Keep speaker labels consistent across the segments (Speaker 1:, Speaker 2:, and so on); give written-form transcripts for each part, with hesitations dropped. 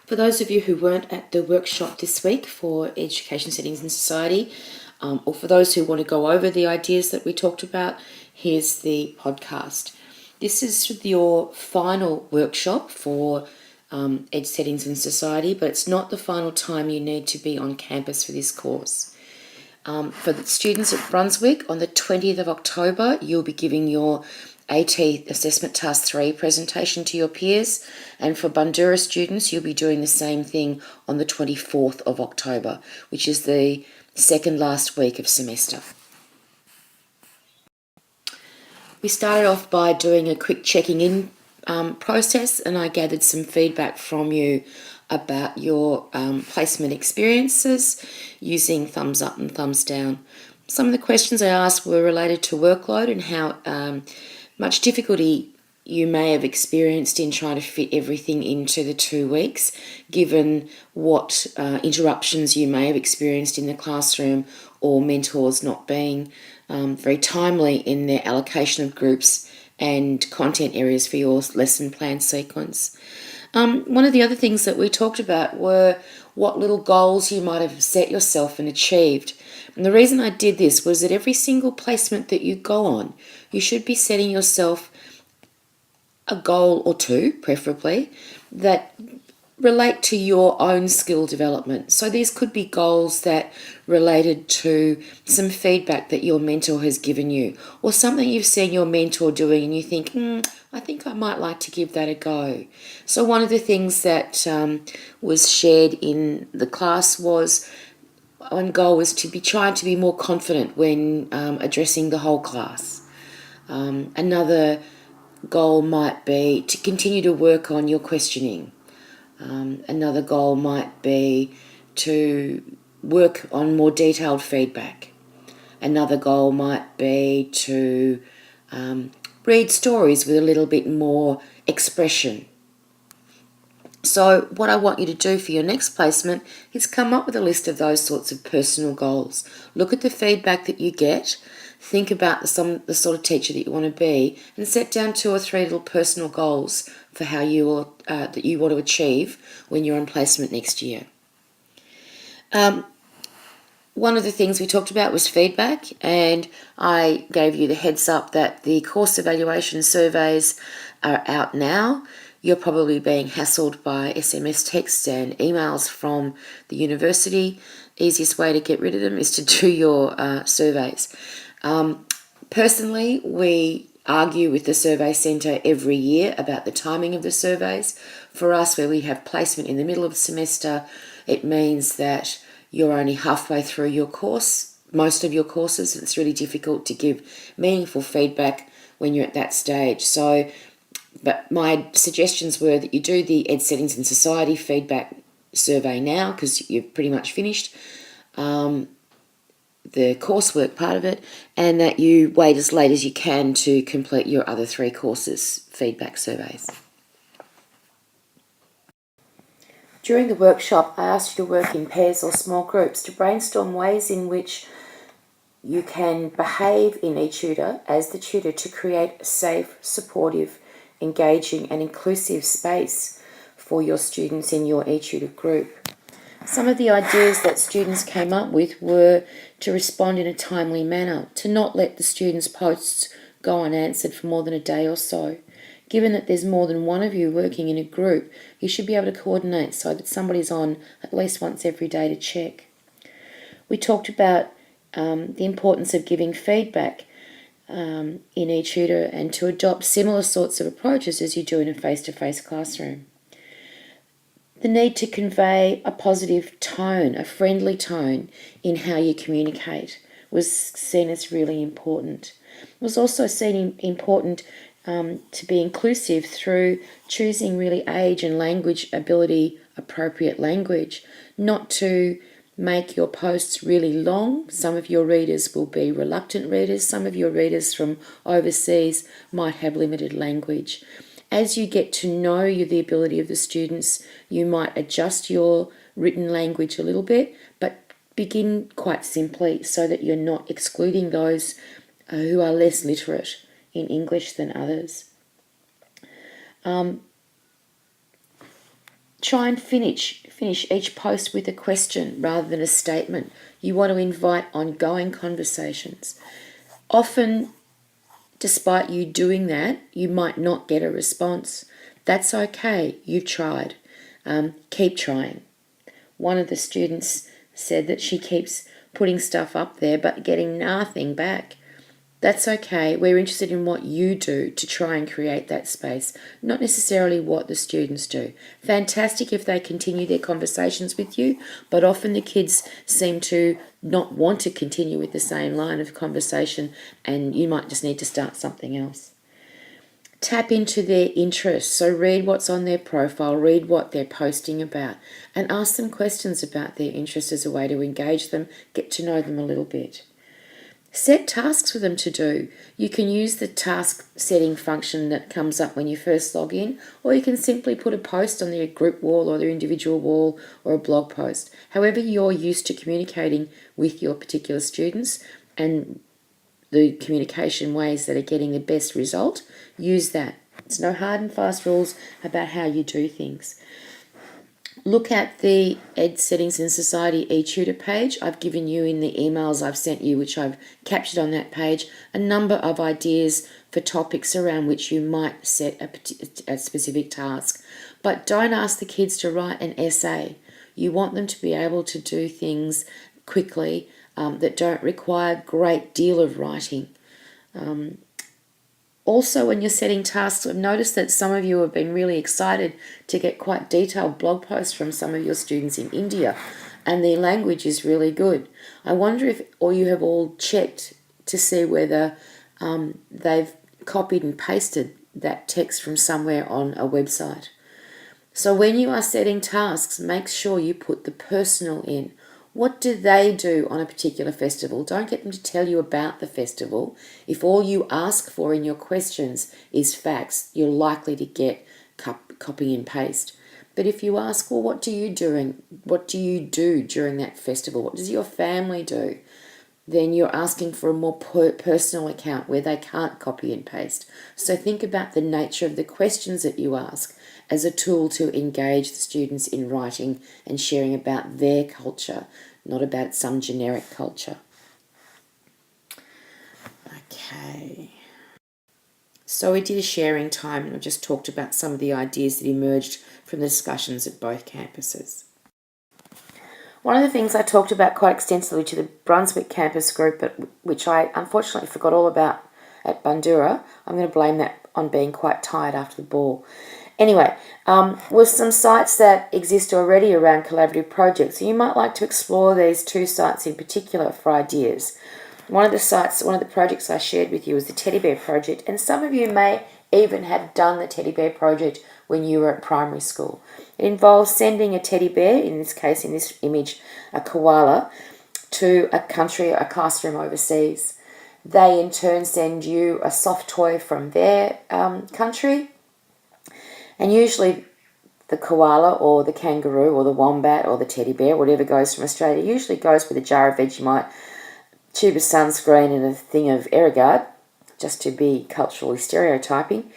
Speaker 1: For those of you who weren't at the workshop this week for Education Settings in Society, or for those who want to go over the ideas that we talked about, here's the podcast. This is your final workshop for Ed Settings in Society, but it's not the final time you need to be on campus for this course. For the students at Brunswick, on the 20th of October, you'll be giving your AT Assessment Task 3 presentation to your peers, and for Bundoora students, you'll be doing the same thing on the 24th of October, which is the second last week of semester. We started off by doing a quick checking in process, and I gathered some feedback from you about your placement experiences using thumbs up and thumbs down. Some of the questions I asked were related to workload and how much difficulty you may have experienced in trying to fit everything into the 2 weeks, given what interruptions you may have experienced in the classroom or mentors not being very timely in their allocation of groups and content areas for your lesson plan sequence. One of the other things that we talked about were what little goals you might have set yourself and achieved. And the reason I did this was that every single placement that you go on, you should be setting yourself a goal or two, preferably, that relate to your own skill development. So these could be goals that related to some feedback that your mentor has given you, or something you've seen your mentor doing and you think, I think I might like to give that a go. So one of the things that was shared in the class was one goal was to be trying to be more confident when addressing the whole class. Another goal might be to continue to work on your questioning. Another goal might be to work on more detailed feedback. Another goal might be to read stories with a little bit more expression. So what I want you to do for your next placement is come up with a list of those sorts of personal goals. Look at the feedback that you get, think about the sort of teacher that you want to be, and set down 2 or 3 little personal goals for how you will that you want to achieve when you're on placement next year. One of the things we talked about was feedback, and I gave you the heads up that the course evaluation surveys are out now. You're probably being hassled by SMS texts and emails from the university. Easiest way to get rid of them is to do your surveys. Personally, we argue with the survey centre every year about the timing of the surveys. For us, where we have placement in the middle of the semester, it means that you're only halfway through your course, most of your courses. It's really difficult to give meaningful feedback when you're at that stage. But my suggestions were that you do the Ed Settings in Society feedback survey now, because you've pretty much finished the coursework part of it, and that you wait as late as you can to complete your other 3 courses feedback surveys. During the workshop, I asked you to work in pairs or small groups to brainstorm ways in which you can behave in eTutor as the tutor to create a safe, supportive, engaging and inclusive space for your students in your eTutor group. Some of the ideas that students came up with were to respond in a timely manner, to not let the students' posts go unanswered for more than a day or so. Given that there's more than one of you working in a group, you should be able to coordinate so that somebody's on at least once every day to check. We talked about the importance of giving feedback in eTutor and to adopt similar sorts of approaches as you do in a face-to-face classroom. The need to convey a positive tone, a friendly tone in how you communicate was seen as really important. It was also seen important to be inclusive through choosing really age and language ability appropriate language, not to make your posts really long. Some of your readers will be reluctant readers. Some of your readers from overseas might have limited language. As you get to know the ability of the students, you might adjust your written language a little bit, but begin quite simply so that you're not excluding those who are less literate in Try and finish each post with a question rather than a statement. You want to invite ongoing conversations. Often, despite you doing that, you might not get a response. That's okay. You've tried. Keep trying. One of the students said that she keeps putting stuff up there but getting nothing back. That's okay. We're interested in what you do to try and create that space, not necessarily what the students do. Fantastic if they continue their conversations with you, but often the kids seem to not want to continue with the same line of conversation, and you might just need to start something else. Tap into their interests. So read what's on their profile, read what they're posting about, and ask them questions about their interests as a way to engage them, get to know them a little bit. Set tasks for them to do. You can use the task setting function that comes up when you first log in, or you can simply put a post on their group wall or their individual wall or a blog post. However you're used to communicating with your particular students and the communication ways that are getting the best result, use that. There's no hard and fast rules about how you do things. Look at the Ed Settings in Society eTutor page. I've given you in the emails I've sent you, which I've captured on that page, a number of ideas for topics around which you might set a specific task. But don't ask the kids to write an essay. You want them to be able to do things quickly that don't require a great deal of writing. Also, when you're setting tasks, I've noticed that some of you have been really excited to get quite detailed blog posts from some of your students in India, and their language is really good. I wonder if you have all checked to see whether they've copied and pasted that text from somewhere on a website. So when you are setting tasks, make sure you put the personal in. What do they do on a particular festival? Don't get them to tell you about the festival. If all you ask for in your questions is facts, you're likely to get copy and paste. But if you ask, well, what do you do during that festival? What does your family do? Then you're asking for a more personal account where they can't copy and paste. So think about the nature of the questions that you ask as a tool to engage the students in writing and sharing about their culture, not about some generic culture. Okay. So we did a sharing time, and I just talked about some of the ideas that emerged from the discussions at both campuses. One of the things I talked about quite extensively to the Brunswick campus group, but which I unfortunately forgot all about at Bundoora, I'm going to blame that on being quite tired after the ball. Anyway, was some sites that exist already around collaborative projects. So you might like to explore these two sites in particular for ideas. One of the projects I shared with you was the Teddy Bear Project, and some of you may even have done the Teddy Bear Project when you were at primary school. It involves sending a teddy bear, in this case, in this image, a koala, to a classroom overseas. They in turn send you a soft toy from their country, and usually the koala or the kangaroo or the wombat or the teddy bear, whatever goes from Australia, usually goes with a jar of Vegemite, tube of sunscreen and a thing of Aerogard, just to be culturally stereotyping.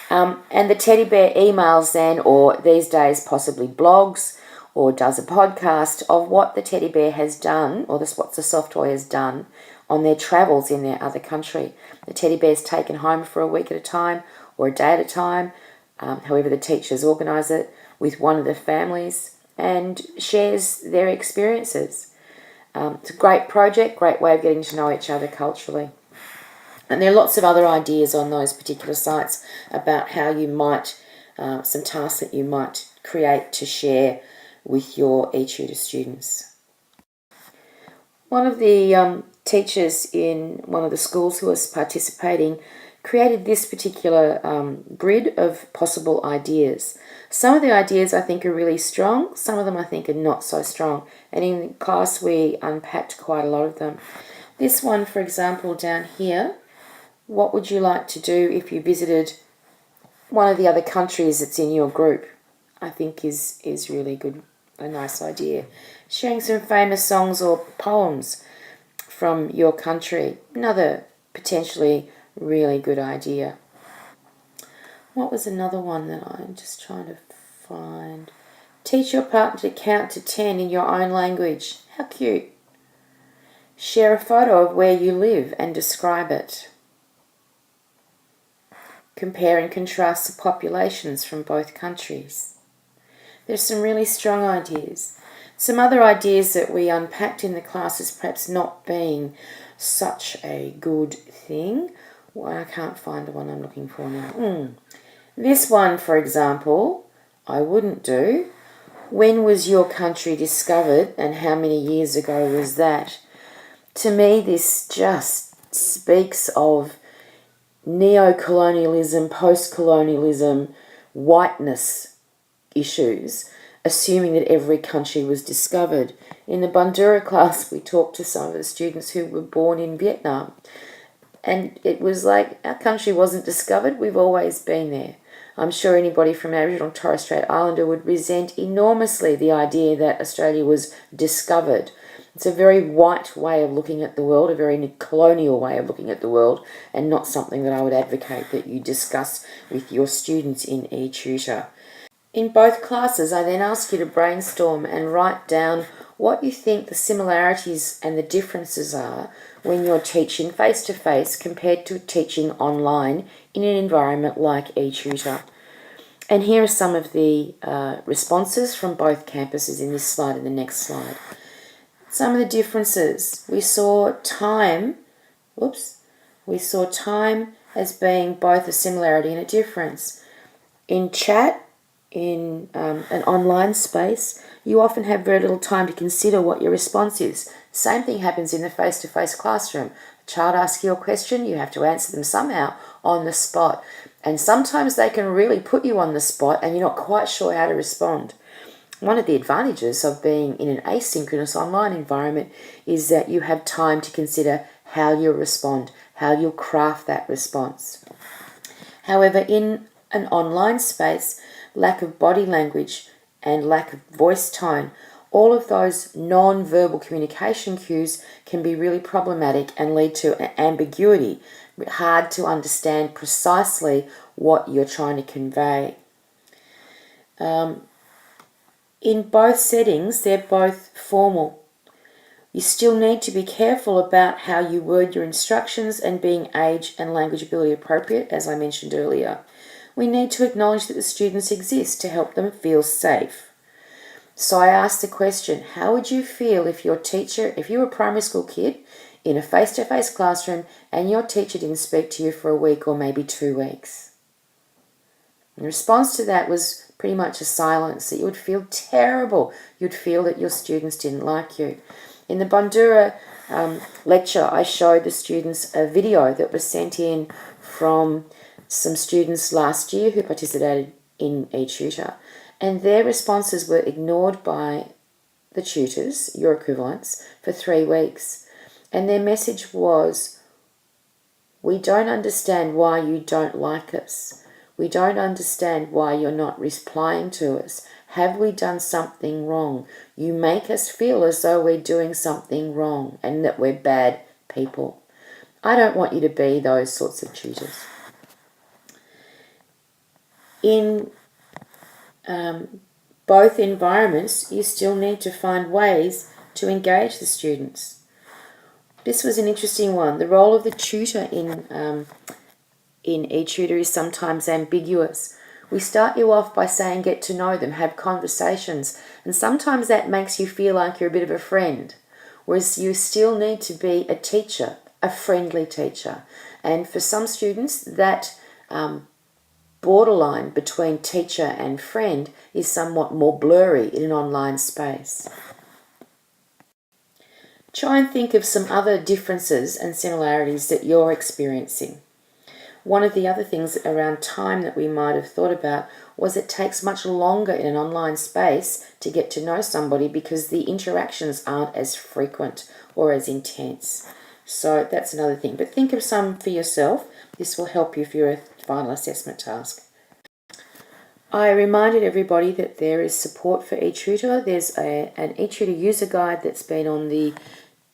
Speaker 1: And the teddy bear emails then, or these days possibly blogs, or does a podcast of what the teddy bear has done, or what the soft toy has done on their travels in their other country. The teddy bear's taken home for a week at a time or a day at a time, however the teachers organise it, with one of the families, and shares their experiences. It's a great project, great way of getting to know each other culturally. And there are lots of other ideas on those particular sites about how you might, some tasks that you might create to share with your eTutor students. One of the teachers in one of the schools who was participating created this particular grid of possible ideas. Some of the ideas I think are really strong, some of them I think are not so strong, and in class we unpacked quite a lot of them. This one, for example, down here, what would you like to do if you visited one of the other countries that's in your group? I think is really good, a nice idea. Sharing some famous songs or poems from your country, another potentially really good idea. What was another one that I'm just trying to find? Teach your partner to count to 10 in your own language. How cute. Share a photo of where you live and describe it. Compare and contrast the populations from both countries. There's some really strong ideas. Some other ideas that we unpacked in the class as perhaps not being such a good thing. Well, I can't find the one I'm looking for now. This one, for example, I wouldn't do. When was your country discovered and how many years ago was that? To me, this just speaks of neo-colonialism, post-colonialism, whiteness issues, assuming that every country was discovered. In the Bandura class, we talked to some of the students who were born in Vietnam, and it was like, our country wasn't discovered, we've always been there. I'm sure anybody from Aboriginal and Torres Strait Islander would resent enormously the idea that Australia was discovered. It's a very white way of looking at the world, a very colonial way of looking at the world, and not something that I would advocate that you discuss with your students in eTutor. In both classes, I then ask you to brainstorm and write down what you think the similarities and the differences are when you're teaching face-to-face compared to teaching online in an environment like eTutor. And here are some of the responses from both campuses in this slide and the next slide. Some of the differences. We saw time as being both a similarity and a difference. In chat, in an online space, you often have very little time to consider what your response is. Same thing happens in the face-to-face classroom. A child asks you a question, you have to answer them somehow on the spot. And sometimes they can really put you on the spot and you're not quite sure how to respond. One of the advantages of being in an asynchronous online environment is that you have time to consider how you'll respond, how you'll craft that response. However, in an online space, lack of body language and lack of voice tone, all of those non-verbal communication cues can be really problematic and lead to an ambiguity, hard to understand precisely what you're trying to convey. In both settings, they're both formal. You still need to be careful about how you word your instructions and being age and language ability appropriate, as I mentioned earlier. We need to acknowledge that the students exist to help them feel safe. So I asked the question, how would you feel if your teacher, if you were a primary school kid in a face-to-face classroom and your teacher didn't speak to you for a week or maybe 2 weeks? And the response to that was pretty much a silence, that you would feel terrible. You'd feel that your students didn't like you. In the Bandura lecture, I showed the students a video that was sent in from some students last year who participated in eTutor, and their responses were ignored by the tutors, your equivalents, for 3 weeks. And their message was, we don't understand why you don't like us. We don't understand why you're not replying to us. Have we done something wrong? You make us feel as though we're doing something wrong and that we're bad people. I don't want you to be those sorts of tutors. In both environments, you still need to find ways to engage the students. This was an interesting one. The role of the tutor in eTutor is sometimes ambiguous. We start you off by saying get to know them, have conversations, and sometimes that makes you feel like you're a bit of a friend, whereas you still need to be a teacher, a friendly teacher. And for some students, that borderline between teacher and friend is somewhat more blurry in an online space. Try and think of some other differences and similarities that you're experiencing. One of the other things around time that we might have thought about was it takes much longer in an online space to get to know somebody because the interactions aren't as frequent or as intense. So that's another thing. But think of some for yourself. This will help you for your final assessment task. I reminded everybody that there is support for eTutor. There's an eTutor user guide that's been on the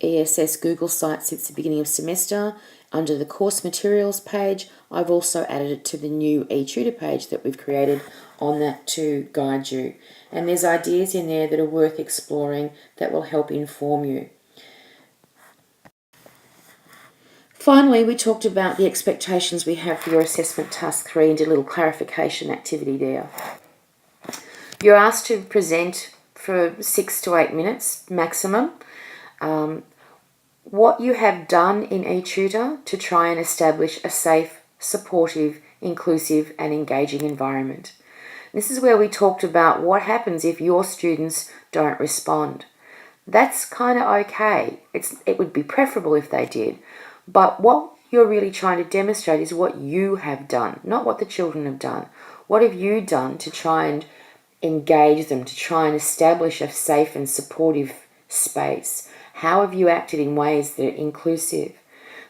Speaker 1: ESS Google site since the beginning of semester, under the course materials page. I've also added it to the new eTutor page that we've created on that to guide you. And there's ideas in there that are worth exploring that will help inform you. Finally, we talked about the expectations we have for your assessment task 3 and did a little clarification activity there. You're asked to present for 6 to 8 minutes maximum what you have done in eTutor to try and establish a safe, supportive, inclusive and engaging environment. This is where we talked about what happens if your students don't respond. That's kind of okay. It would be preferable if they did. But what you're really trying to demonstrate is what you have done, not what the children have done. What have you done to try and engage them, to try and establish a safe and supportive space? How have you acted in ways that are inclusive?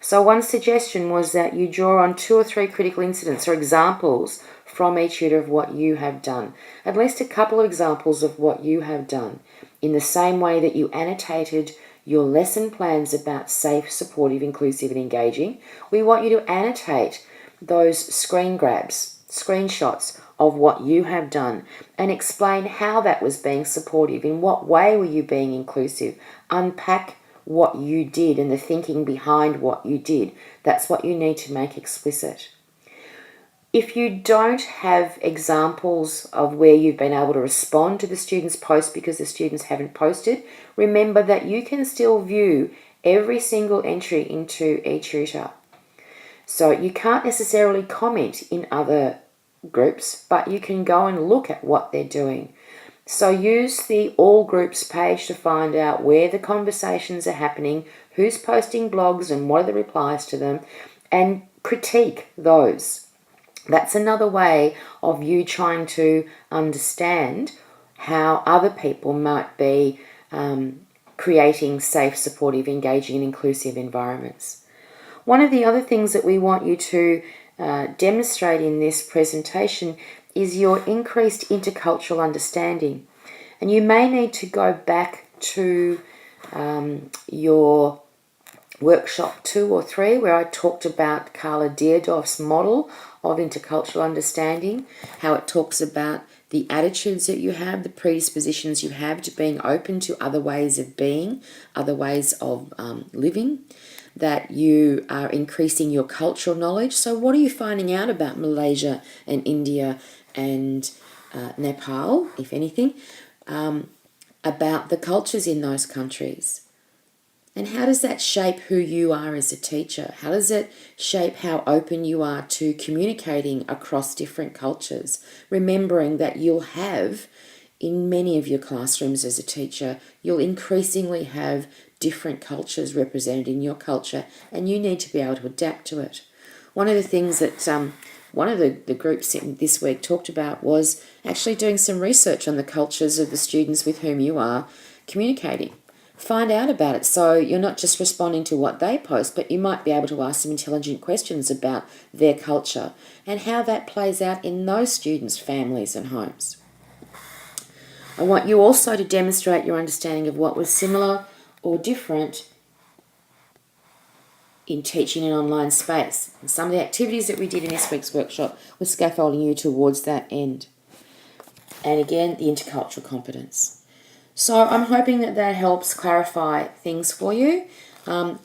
Speaker 1: So one suggestion was that you draw on 2 or 3 critical incidents or examples from eTutor of what you have done. At least a couple of examples of what you have done. In the same way that you annotated your lesson plans about safe, supportive, inclusive and engaging, we want you to annotate those screen grabs, screenshots of what you have done and explain how that was being supportive. In what way were you being inclusive? Unpack what you did and the thinking behind what you did. That's what you need to make explicit. If you don't have examples of where you've been able to respond to the students' post because the students haven't posted, remember that you can still view every single entry into eTutor. So you can't necessarily comment in other groups, but you can go and look at what they're doing. So use the All Groups page to find out where the conversations are happening, who's posting blogs and what are the replies to them, and critique those. That's another way of you trying to understand how other people might be creating safe, supportive, engaging and inclusive environments. One of the other things that we want you to demonstrate in this presentation is your increased intercultural understanding. And you may need to go back to your workshop 2 or 3 where I talked about Carla Deerdorf's model of intercultural understanding, how it talks about the attitudes that you have, the predispositions you have to being open to other ways of being, other ways of living, that you are increasing your cultural knowledge. So what are you finding out about Malaysia and India and Nepal, if anything, about the cultures in those countries? And how does that shape who you are as a teacher? How does it shape how open you are to communicating across different cultures? Remembering that you'll have, in many of your classrooms as a teacher, you'll increasingly have different cultures represented in your culture, and you need to be able to adapt to it. One of the things that one of the groups this week talked about was actually doing some research on the cultures of the students with whom you are communicating. Find out about it so you're not just responding to what they post, but you might be able to ask some intelligent questions about their culture and how that plays out in those students' families and homes. I want you also to demonstrate your understanding of what was similar or different in teaching an online space. And some of the activities that we did in this week's workshop were scaffolding you towards that end. And again, the intercultural competence. So I'm hoping that that helps clarify things for you. On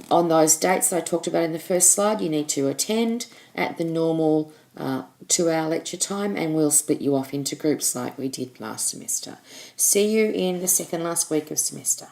Speaker 1: those dates that I talked about in the first slide, you need to attend at the normal 2-hour lecture time, and we'll split you off into groups like we did last semester. See you in the second last week of semester.